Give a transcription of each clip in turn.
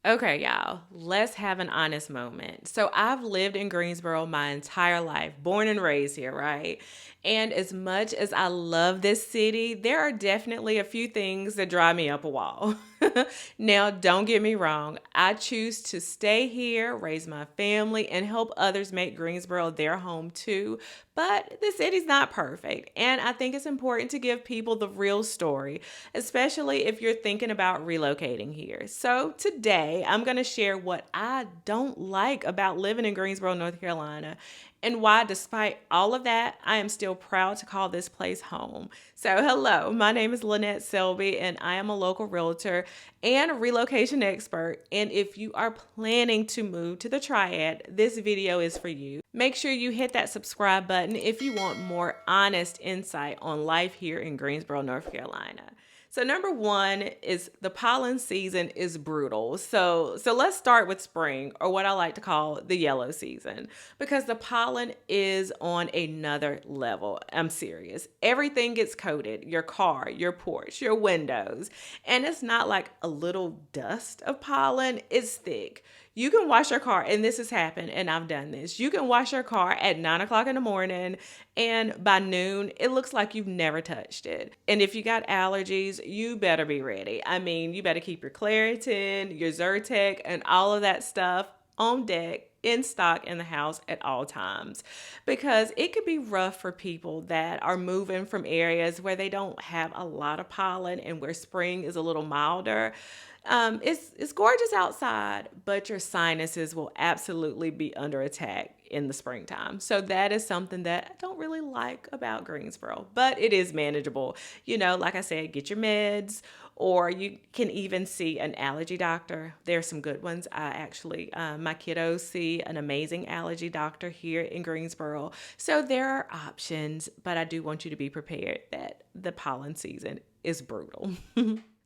Okay, y'all, let's have an honest moment. So, I've lived in Greensboro my entire life, born and raised here, right? And as much as I love this city, there are definitely a few things that drive me up a wall. Now, don't get me wrong, I choose to stay here, raise my family, and help others make Greensboro their home too. But the city's not perfect, and I think it's important to give people the real story, especially if you're thinking about relocating here. So, today I'm going to share what I don't like about living in Greensboro, North Carolina, and why, despite all of that, I am still proud to call this place home. So, hello, my name is Lynette Selby, and I am a local realtor and a relocation expert. And if you are planning to move to the Triad, this video is for you. Make sure you hit that subscribe button if you want more honest insight on life here in Greensboro, North Carolina. So number one is the pollen season is brutal. So let's start with spring, or what I like to call the yellow season, because the pollen is on another level. I'm serious. Everything gets coated, your car, your porch, your windows, and it's not like a little dust of pollen, it's thick. You can wash your car, and this has happened, and I've done this. You can wash your car at 9 o'clock in the morning, and by noon, it looks like you've never touched it. And if you got allergies, you better be ready. I mean, you better keep your Claritin, your Zyrtec, and all of that stuff on deck, in stock in the house at all times, because it could be rough for people that are moving from areas where they don't have a lot of pollen and where spring is a little milder. It's gorgeous outside, but your sinuses will absolutely be under attack in the springtime. So that is something that I don't really like about Greensboro, but it is manageable. Like I said, get your meds, or you can even see an allergy doctor. There's some good ones. I actually, my kiddos see an amazing allergy doctor here in Greensboro. So there are options, but I do want you to be prepared that the pollen season is brutal.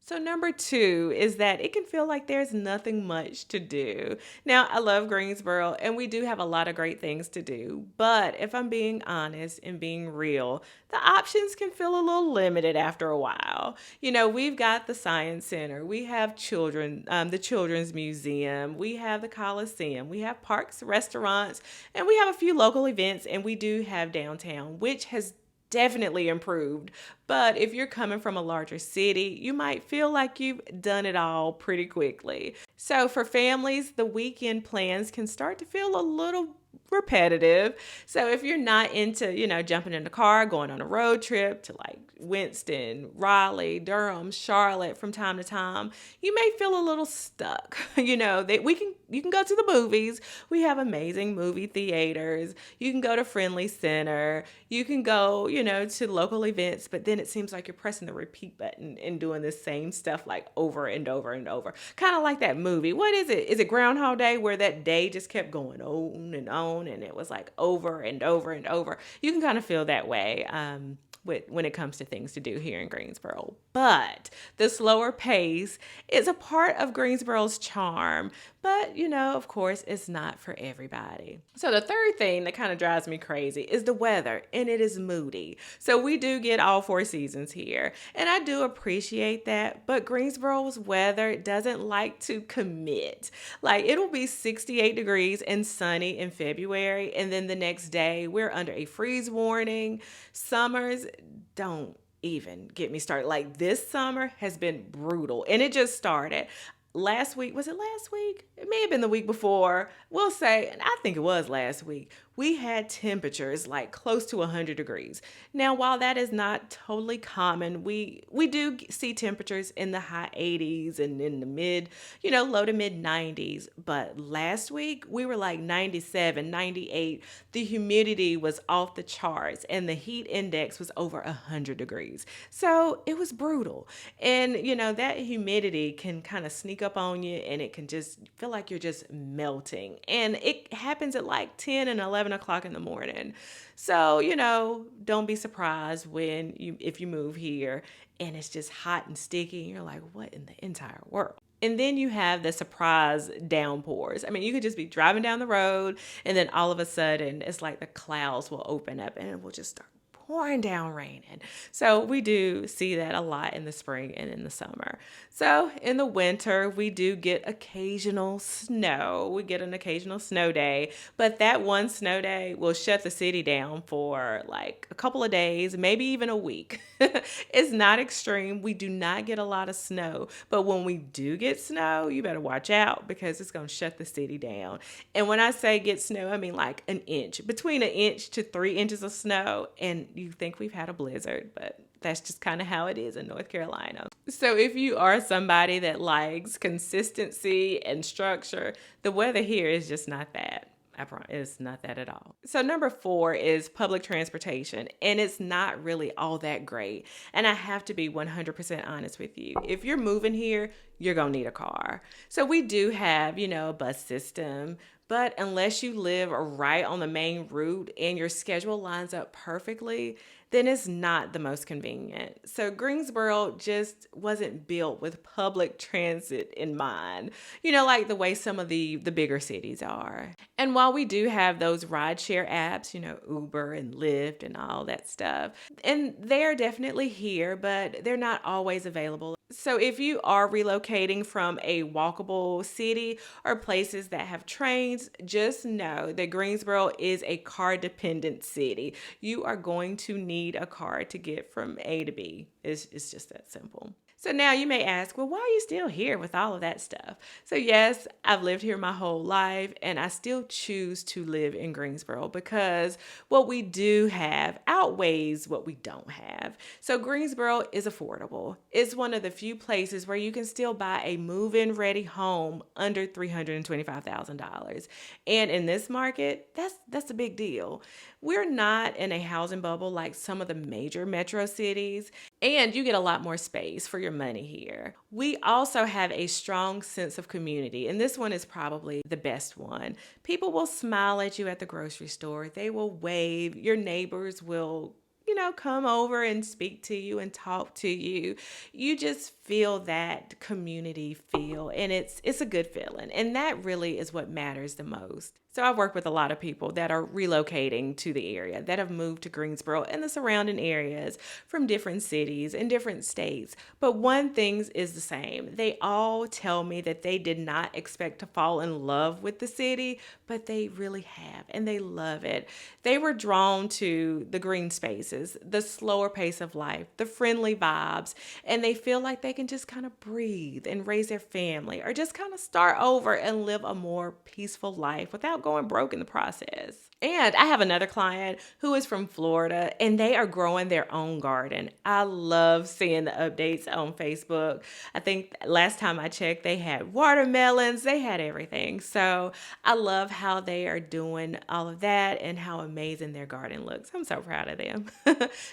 So number two is that it can feel like there's nothing much to do. Now, I love Greensboro and we do have a lot of great things to do, but if I'm being honest and being real, the options can feel a little limited after a while. We've got the Science Center, we have the Children's Museum, we have the Coliseum, we have parks, restaurants, and we have a few local events, and we do have downtown, which has definitely improved. But if you're coming from a larger city, you might feel like you've done it all pretty quickly. So for families, the weekend plans can start to feel a little repetitive. So if you're not into, jumping in the car, going on a road trip to like Winston, Raleigh, Durham, Charlotte from time to time, you may feel a little stuck. That you can go to the movies. We have amazing movie theaters. You can go to Friendly Center. You can go, to local events, but then it seems like you're pressing the repeat button and doing the same stuff like over and over and over. Kind of like that movie. What is it? Is it Groundhog Day, where that day just kept going on and it was like over and over and over? You can kind of feel that way. When it comes to things to do here in Greensboro. But the slower pace is a part of Greensboro's charm. But, of course, it's not for everybody. So the third thing that kind of drives me crazy is the weather, and it is moody. So we do get all four seasons here, and I do appreciate that. But Greensboro's weather doesn't like to commit. Like, it'll be 68 degrees and sunny in February, and then the next day we're under a freeze warning. Summers don't even get me started. Like, this summer has been brutal, and it just started last week. Was it last week? It may have been the week before. We'll say, and I think it was last week. We had temperatures like close to 100 degrees. Now, while that is not totally common, we do see temperatures in the high 80s and in the low to mid 90s. But last week we were like 97, 98. The humidity was off the charts and the heat index was over 100 degrees. So it was brutal. And, that humidity can kind of sneak up on you, and it can just feel like you're just melting. And it happens at like 10 and 11 o'clock in the morning. So, don't be surprised if you move here and it's just hot and sticky and you're like, what in the entire world? And then you have the surprise downpours. I mean, you could just be driving down the road and then all of a sudden it's like the clouds will open up and it will just start pouring down raining. So we do see that a lot in the spring and in the summer. So in the winter, we do get occasional snow. We get an occasional snow day, but that one snow day will shut the city down for like a couple of days, maybe even a week. It's not extreme. We do not get a lot of snow, but when we do get snow, you better watch out because it's going to shut the city down. And when I say get snow, I mean like an inch, between an inch to 3 inches of snow. And you think we've had a blizzard, but that's just kind of how it is in North Carolina. So if you are somebody that likes consistency and structure, the weather here is just not that. I promise it's not that at all. So number 4 is public transportation, and it's not really all that great. And I have to be 100% honest with you. If you're moving here, you're going to need a car. So we do have, a bus system, but unless you live right on the main route and your schedule lines up perfectly, then it's not the most convenient. So Greensboro just wasn't built with public transit in mind, like the way some of the bigger cities are. And while we do have those rideshare apps, Uber and Lyft and all that stuff, and they're definitely here, but they're not always available. So if you are relocating from a walkable city or places that have trains, just know that Greensboro is a car-dependent city. You are going to need a car to get from A to B. It's just that simple. So now you may ask, well, why are you still here with all of that stuff? So yes, I've lived here my whole life, and I still choose to live in Greensboro because what we do have outweighs what we don't have. So Greensboro is affordable. It's one of the few places where you can still buy a move-in ready home under $325,000. And in this market, that's a big deal. We're not in a housing bubble like some of the major metro cities, and you get a lot more space for your money here. We also have a strong sense of community, and this one is probably the best one. People will smile at you at the grocery store. They will wave. Your neighbors will come over and speak to you and talk to you. You just feel that community feel, and it's a good feeling. And that really is what matters the most. So I've worked with a lot of people that are relocating to the area, that have moved to Greensboro and the surrounding areas from different cities and different states. But one thing is the same. They all tell me that they did not expect to fall in love with the city, but they really have, and they love it. They were drawn to the green spaces, the slower pace of life, the friendly vibes, and they feel like they can just kind of breathe and raise their family or just kind of start over and live a more peaceful life without going broke in the process. And I have another client who is from Florida, and they are growing their own garden. I love seeing the updates on Facebook. I think last time I checked, they had watermelons, they had everything. So I love how they are doing all of that and how amazing their garden looks. I'm so proud of them.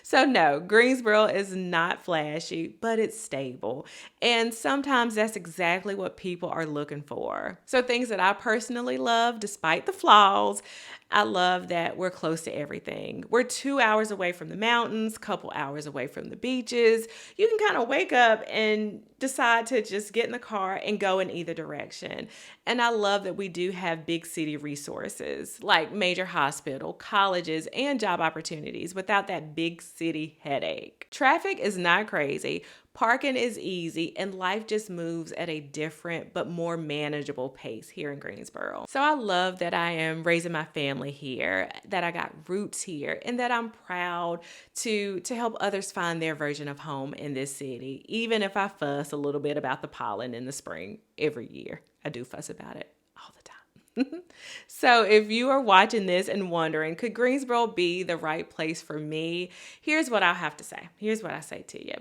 So no, Greensboro is not flashy, but it's stable. And sometimes that's exactly what people are looking for. So things that I personally love, despite the flaws, I love that we're close to everything. We're 2 hours away from the mountains, couple hours away from the beaches. You can kind of wake up and decide to just get in the car and go in either direction. And I love that we do have big city resources like major hospital, colleges, and job opportunities without that big city headache. Traffic is not crazy. Parking is easy, and life just moves at a different but more manageable pace here in Greensboro. So I love that I am raising my family here, that I got roots here, and that I'm proud to help others find their version of home in this city, even if I fuss a little bit about the pollen in the spring every year. I do fuss about it all the time. So if you are watching this and wondering, could Greensboro be the right place for me? Here's what I'll have to say. Here's what I say to you.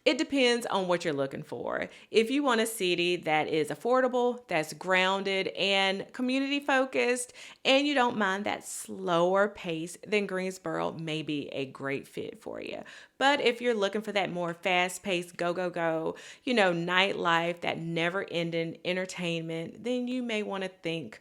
It depends on what you're looking for. If you want a city that is affordable, that's grounded and community focused, and you don't mind that slower pace, then Greensboro may be a great fit for you. But if you're looking for that more fast-paced, go, nightlife, that never-ending entertainment, then you may want to think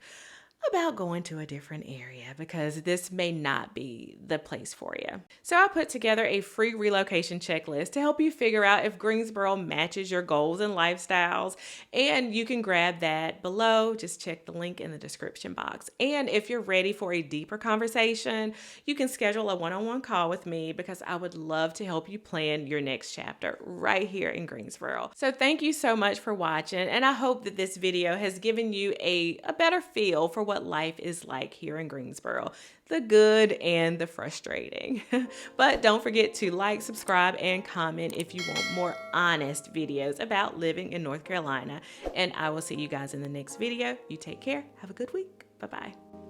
about going to a different area because this may not be the place for you. So I put together a free relocation checklist to help you figure out if Greensboro matches your goals and lifestyles. And you can grab that below. Just check the link in the description box. And if you're ready for a deeper conversation, you can schedule a one-on-one call with me because I would love to help you plan your next chapter right here in Greensboro. So thank you so much for watching. And I hope that this video has given you a better feel for what life is like here in Greensboro, the good and the frustrating. But don't forget to like, subscribe, and comment if you want more honest videos about living in North Carolina. And I will see you guys in the next video. You take care. Have a good week. Bye-bye.